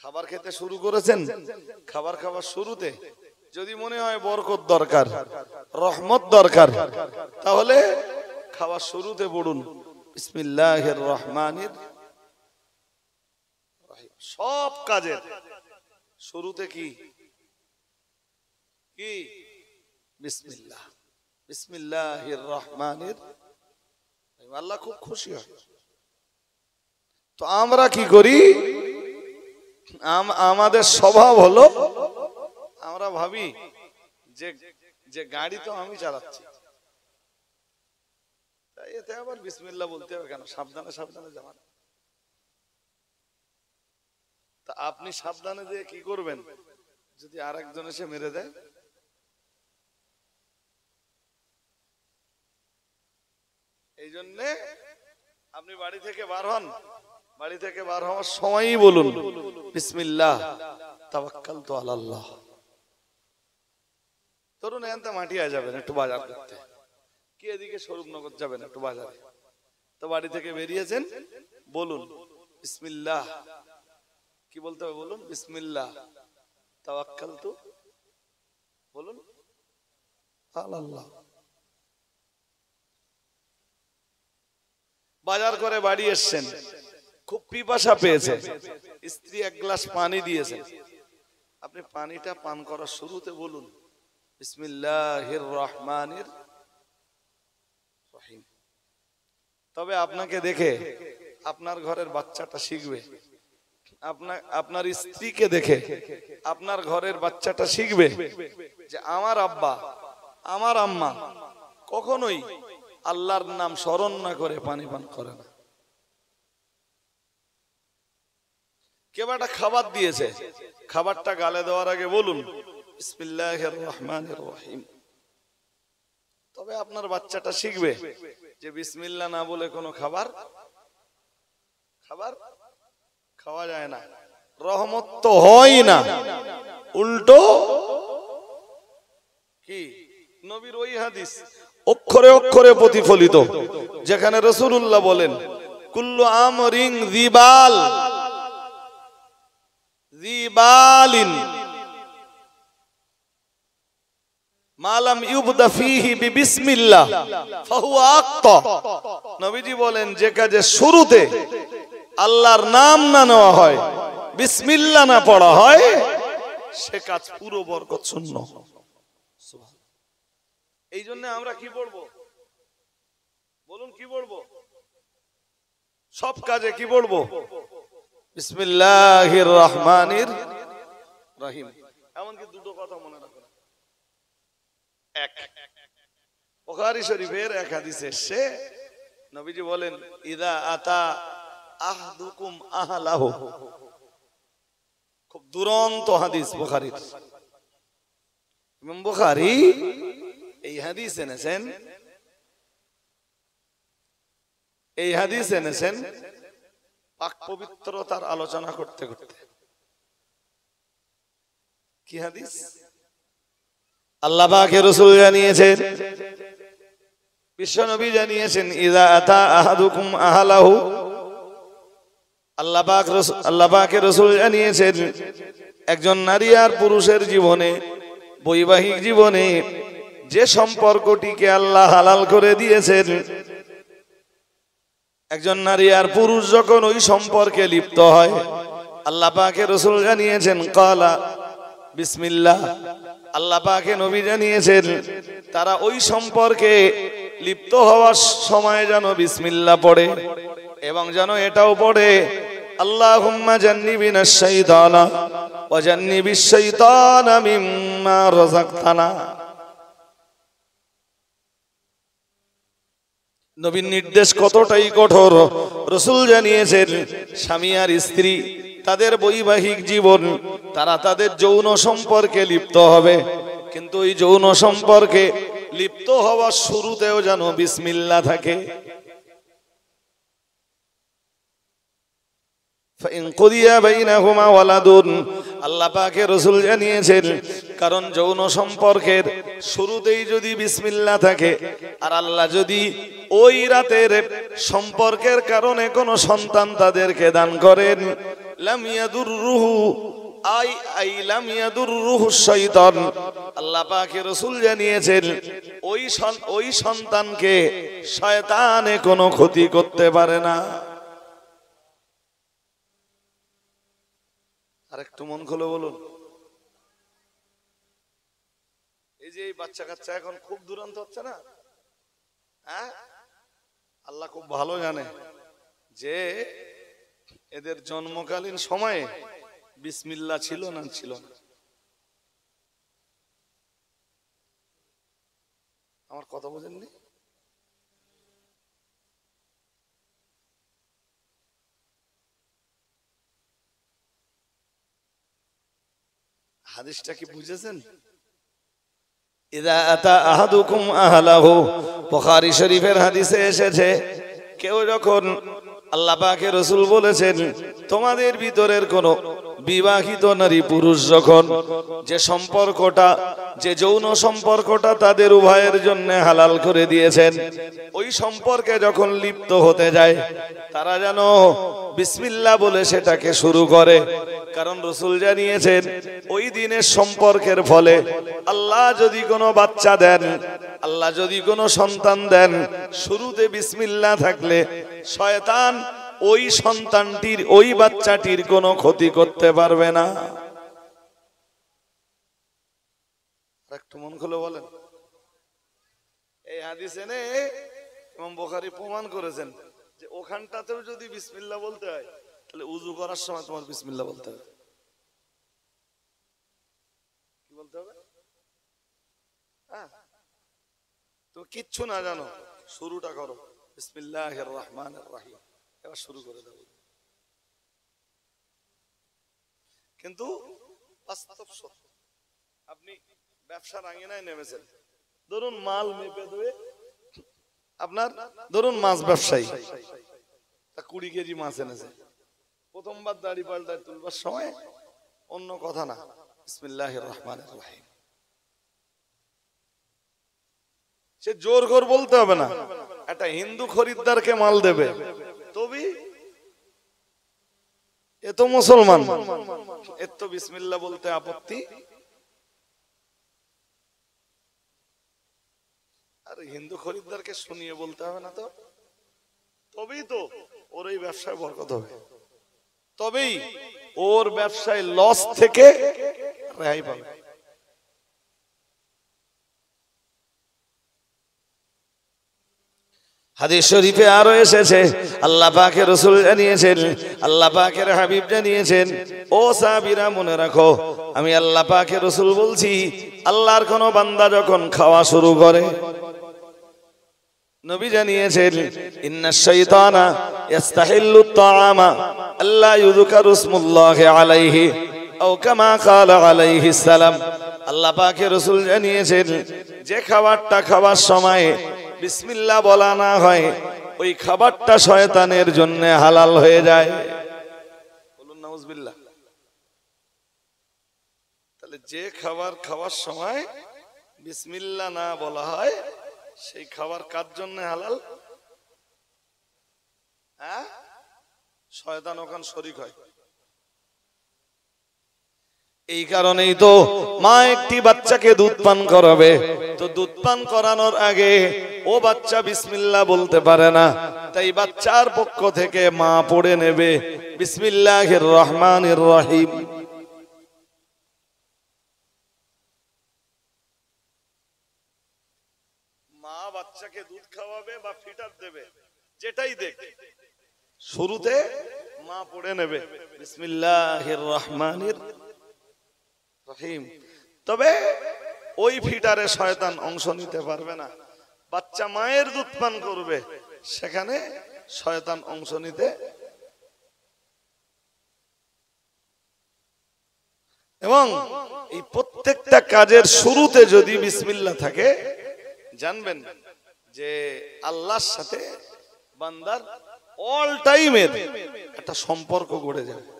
খাবার খেতে শুরু করেছেন, খাবার খাওয়ার শুরুতে যদি মনে হয় বরকত দরকার, রহমত দরকার, তাহলে খাওয়ার শুরুতে পড়ুন বিসমিল্লাহির রহমানির রহিম। সব কাজের শুরুতে কি কি বিসমিল্লাহ, বিসমিল্লাহির রহমানির রহিম। আল্লাহ খুব খুশি হয়। তো আমরা কি করি? আমাদের স্বভাব হলো আমরা ভাবি যে গাড়ি তো আমি চালাচ্ছি, এতে আবার বিসমিল্লাহ বলতে হবে কেন? সাবধানে সাবধানে যাবেন। তা আপনি সাবধানে দিয়ে কি করবেন যদি আরেকজন এসে মেরে দেয়? এই জন্যে আপনি বাড়ি থেকে বার হন, বাড়ি থেকে বার হওয়ার সময়ই বলুন বিসমিল্লাহ তাওয়াক্কালতু আলাল্লাহ। ধরুন এনতে মাটিয়া যাবেন একটু বাজার করতে, কি এদিকে স্বরূপনগর যাবেন একটু বাজারে, তো বাড়ি থেকে বেরিয়েছেন, বলুন বিসমিল্লাহ। কি বলতে হবে? বলুন বিসমিল্লাহ তাওয়াক্কালতু, বলুন আলাল্লাহ। বাজার করে বাড়ি এসছেন, খুব পিপাসা পেয়েছে, স্ত্রী এক গ্লাস পানি দিয়েছে, আপনি পানিটা পান করার শুরুতে বলুন বিসমিল্লাহির রহমানির রহিম। তবে আপনাকে দেখে আপনার ঘরের বাচ্চাটা শিখবে, আপনার স্ত্রীকে দেখে আপনার ঘরের বাচ্চাটা শিখবে যে আমার আব্বা আমার আম্মা কখনোই আল্লাহর নাম স্মরণ না করে পানি পান করে না। কেউ একটা খাবার দিয়েছে, খাবারটা গালে দেওয়ার আগে বলুন বিসমিল্লাহির রহমানির রহিম। তবে আপনার বাচ্চাটা শিখবে যে বিসমিল্লাহ না বলে কোনো খাবার খাওয়া যায় না, রহমত তো হয় না, উল্টো কি নবীর ওই হাদিস অক্ষরে অক্ষরে প্রতিফলিত, যেখানে রাসূলুল্লাহ বলেন কুল্লু আমরিন যিবালিন মালাম ইউবদা ফীহি বিবিসমিল্লাহ ফাহুয়া আক্তা। নবীজি বলেন যে কাজে শুরুতে আল্লাহর নাম না নেওয়া হয়, বিসমিল্লাহ না পড়া হয়, সে কাজ পুরো বরকত শূন্য। এই জন্য আমরা কি পড়বো? বলুন কি পড়বো? সব কাজে কি পড়বো? বিসমিল্লাহির রহমানির রহিম। এমনকি দুটো কথা মনে রাখবেন। এক, বুখারী শরীফের এক হাদিসে এসেছে, নবীজি বলেন ইদা আতা আহদুকুম আহলাহু। খুব দুরন্ত হাদিস বুখারীর। ইমাম বুখারী এই হাদিস এনেছেন পাক পবিত্রতার আলোচনা করতে করতে। কি হাদিস? আল্লাহ পাকের রাসূল জানিয়েছেন, বিশ্ব নবী জানিয়েছেন ইযা আতা আহাদুকুম আহলাহু। আল্লাহ পাকের রাসূল জানিয়েছেন একজন নারী আর পুরুষের জীবনে, বৈবাহিক জীবনে যে সম্পর্কটিকে আল্লাহ হালাল করে দিয়েছেন, একজন নারী আর পুরুষ যখন ওই সম্পর্কে লিপ্ত হয়, আল্লাহ পাকের রাসূল জানিয়েছেন ক্বালা বিসমিল্লাহ। আল্লাহ পাকের নবী জানিয়েছেন তারা ওই সম্পর্কে লিপ্ত হওয়ার সময় যেন বিসমিল্লাহ পড়ে, এবং যেন এটাও পড়ে আল্লাহুম্মা জান্নিবিনাশ শাইতানা ওয়া জান্নিবিশ শাইতানা মিম্মা রাযাকতানা। নবীর নির্দেশ কতটাই কঠোর, রাসূল জানিয়েছেন স্বামী আর স্ত্রী তাদের বৈবাহিক জীবন, তারা তাদের যৌন সম্পর্কে লিপ্ত হবে, কিন্তু ওই যৌন সম্পর্কে লিপ্ত হওয়ার শুরুতেও যেন বিসমিল্লাহ থাকে। ফাইন কুদিয়া বাইনাহুমা ওয়ালাদুন। আল্লাহ পাকের রাসূল জানিয়েছেন কারণ যৌন সম্পর্কের শুরুতেই যদি বিসমিল্লাহ থাকে, আর আল্লাহ যদি ওই রাতের সম্পর্কের কারণে কোনো সন্তান তাদেরকে দান করেন, লাম ইয়াদুররুহু লাম ইয়াদুররুহু শাইতান, আল্লাহ পাকের রাসূল জানিয়েছেন ওই সন্তানকে শয়তানে কোনো ক্ষতি করতে পারে না। আরেকটু মন খুলে বলুন, এই যে এই বাচ্চা কাচ্চা এখন খুব দুরন্ত হচ্ছে না, হ্যাঁ, আল্লাহ খুব ভালো জানে যে এদের জন্মকালীন সময়ে বিসমিল্লাহ ছিল না ছিল না। আমার কথা বোঝেননি? হাদিসটা কি বুঝেছেন? ইযা আতা আহাদুকুম আহলাহু, বুখারী শরীফের হাদিসে এসেছে, কেউ যখন, আল্লাহ পাকের রাসূল বলেছেন, তোমাদের ভিতরের কোন বিবাহিত নারী পুরুষ যখন যে সম্পর্কটা, যে যৌন সম্পর্কটা তাদের উভয়ের জন্য হালাল করে দিয়েছেন, ওই সম্পর্কে যখন লিপ্ত হতে যায় তারা যেন বিসমিল্লাহ বলে সেটাকে শুরু করে। কারণ রাসূল জানিয়েছেন ওই দিনের সম্পর্কের ফলে আল্লাহ যদি কোনো বাচ্চা দেন, আল্লাহ যদি কোনো সন্তান দেন, শুরুতে বিসমিল্লাহ থাকলে শয়তান ওই সন্তানটির, ওই বাচ্চাটির কোনো ক্ষতি করতে পারবে না। একটু মন খুলে বলেন, এই হাদিসে নে ইমাম বুখারী প্রমাণ করেছেন যে ওখানটাতেও যদি বিসমিল্লাহ বলতে হয় তাহলে উযু করার সময় তোমার বিসমিল্লাহ বলতে হবে। কি বলতে হবে? হ্যাঁ, তুমি কিচ্ছু না জানো, শুরুটা করো বিসমিল্লাহির রহমানির রহিম, এবার শুরু করে দাও। কিন্তু বাস্তব সত্য, আপনি ব্যবসার আঙিনায় নেমেছেন, ধরুন মাল মেপে দেবে আপনার, ধরুন মাছ ব্যবসায়ী 20 কেজি মাছ এনেছে, প্রথমবার দাড়ি পাল্টায় তুলবার সময় অন্য কথা না, বিসমিল্লাহির রহমানির রহিম, সে জোর করে বলতে হবে না, একটা হিন্দু খরিদ্দারকে মাল দেবে, তবে এ তো মুসলমান, এর তো বিসমিল্লাহ বলতে আপত্তি। আর হিন্দু খরিদ্দারকে শুনিয়ে বলতে হবে না তো, তবেই তো ওর এই ব্যবসায় বরকত হবে, তবেই ওর ব্যবসায় লস থেকে রেহাই পাবে। হাদিস শরীফে আরো এসেছে, আল্লাহ পাকের রাসূল জানিয়েছেন, আল্লাহ পাকের হাবিব জানিয়েছেন, ও সাহাবীরা মনে রাখো, আমি আল্লাহ পাকের রাসূল বলছি, আল্লাহর কোন বান্দা যখন খাওয়া শুরু করে, নবী জানিয়েছেন, ইন্নাশ শাইতানা ইস্তাহিল্লুত তাআমা আল্লা ইউযকারু ইসমুল্লাহি আলাইহি আও কামা ক্বালা আলাইহিস সালাম। আল্লাহ পাকের রাসূল জানিয়েছেন, যে খাবারটা খাওয়ার সময় বিসমিল্লাহ বলা না হয়, ওই খাবারটা শয়তানের জন্য হালাল হয়ে যায়। বলুন নাউজুবিল্লাহ। তাহলে যে খাবার খাওয়ার সময় বিসমিল্লাহ না বলা হয়, সেই খাবার কার জন্য হালাল? হ্যাঁ, শয়তান ওখানে শরীক হয়। এই কারণেই তো মা একটি বাচ্চাকে দুধ পান করাবে, তো দুধ পান করানোর আগে ও বাচ্চা বিসমিল্লাহ বলতে পারে না, তাই বাচ্চার পক্ষ থেকে মা পড়ে নেবে বিসমিল্লাহির রহমানির রহিম। মা বাচ্চাকে দুধ খাওয়াবে বা ফিটার দেবে, যেটাই দেখ, শুরুতে মা পড়ে নেবে বিসমিল্লাহির রহমানির রহিম। তবে ওই ফিটারে শয়তান অংশ নিতে পারবে না। বাচ্চা মায়ের দুধ পান করবে, সেখানে শয়তান অংশ নিতে, এবং এই প্রত্যেকটা কাজের শুরুতে যদি বিসমিল্লাহ থাকে, জানবেন যে আল্লাহর সাথে বান্দার অল টাইমের একটা সম্পর্ক গড়ে যাবে।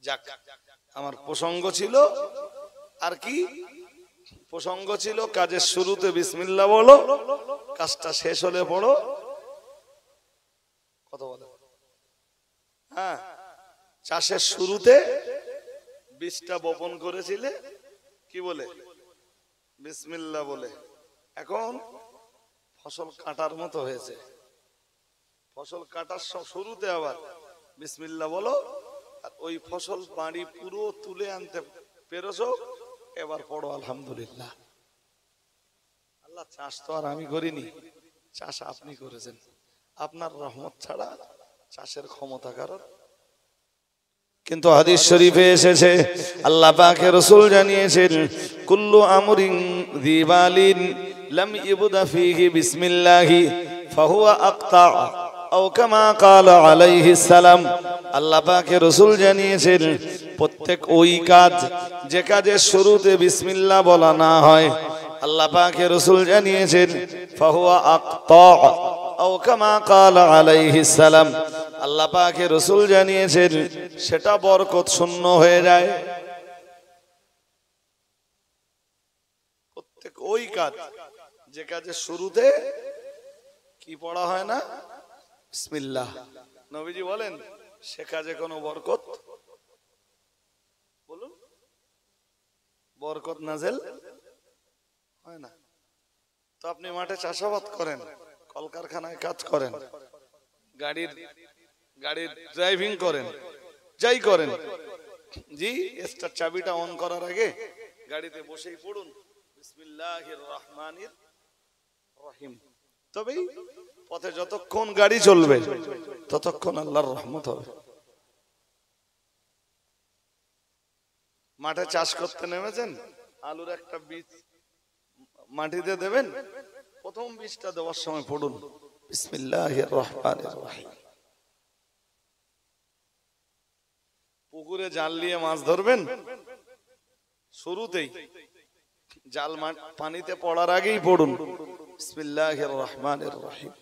যাক, আমার প্রসঙ্গ ছিল, আর কি প্রসঙ্গ ছিল, কাজের শুরুতে বিসমিল্লাহ বলো, কাজটা শেষ হলে পড়ো কথা বলে, হ্যাঁ চাষের শুরুতে বীজটা বপন করেছিলে কি বলে? বিসমিল্লাহ বলে। এখন ফসল কাটার মতো হয়েছে, ফসল কাটার শুরুতে আবার বিসমিল্লাহ বলো, আর ওই ফসল বাড়ি পুরো তুলে আনতে পেরেছো, এবার পড়ো আলহামদুলিল্লাহ। আল্লাহ চাষ তো আর আমি করিনি, চাষ আপনি করেছেন, আপনার রহমত ছাড়া চাষের ক্ষমতা কারণ। কিন্তু হাদিস শরীফে এসেছে আল্লাহ পাকের রাসূল জানিয়েছেন কুল্লু আমরিন যিবালিন লাম ইবদা ফীহি বিসমিল্লাহি ফাহুয়া আকতা আও কামা ক্বালা আলাইহিস সালাম। আল্লাহ পাকের রাসূল জানিয়েছেন প্রত্যেক ওই কাজ যে কাজের শুরুতে বিসমিল্লাহ বলা না হয়, আল্লাহ পাকের রাসূল জানিয়েছেন ফাহুয়া আকতা আও কামা ক্বালা আলাইহিস সালাম। আল্লাহ পাকের রাসূল জানিয়েছেন সেটা বরকত শূন্য হয়ে যায়। প্রত্যেক ওই কাজ যে কাজের শুরুতে কি পড়া হয় না বিসমিল্লাহ, নবীজি বলেন সে কাজে কোনো বরকত, বলুন বরকত নাজেল হয় না। তো আপনি মাঠে চাষাবাদ করেন, কলকারখানায় কাজ করেন, গাড়ির ড্রাইভিং করেন, যাই করেন, জি স্টার্ট চাবিটা অন করার আগে গাড়িতে বসেই পড়ুন বিসমিল্লাহির রহমানির রহিম। তবেই পথে যতক্ষণ গাড়ি চলবে ততক্ষণ আল্লাহর রহমত হবে। মাঠে চাষ করতে নেমেছেন, আলুর একটা বীজ মাটিতে দেবেন, প্রথম বীজটা দেওয়ার সময় পড়ুন বিসমিল্লাহির রহমানির রহিম। পুকুরে জাল নিয়ে মাছ ধরবেন, শুরুতেই জাল পানিতে পড়ার আগেই পড়ুন বিসমিল্লাহির রহমানির রহিম।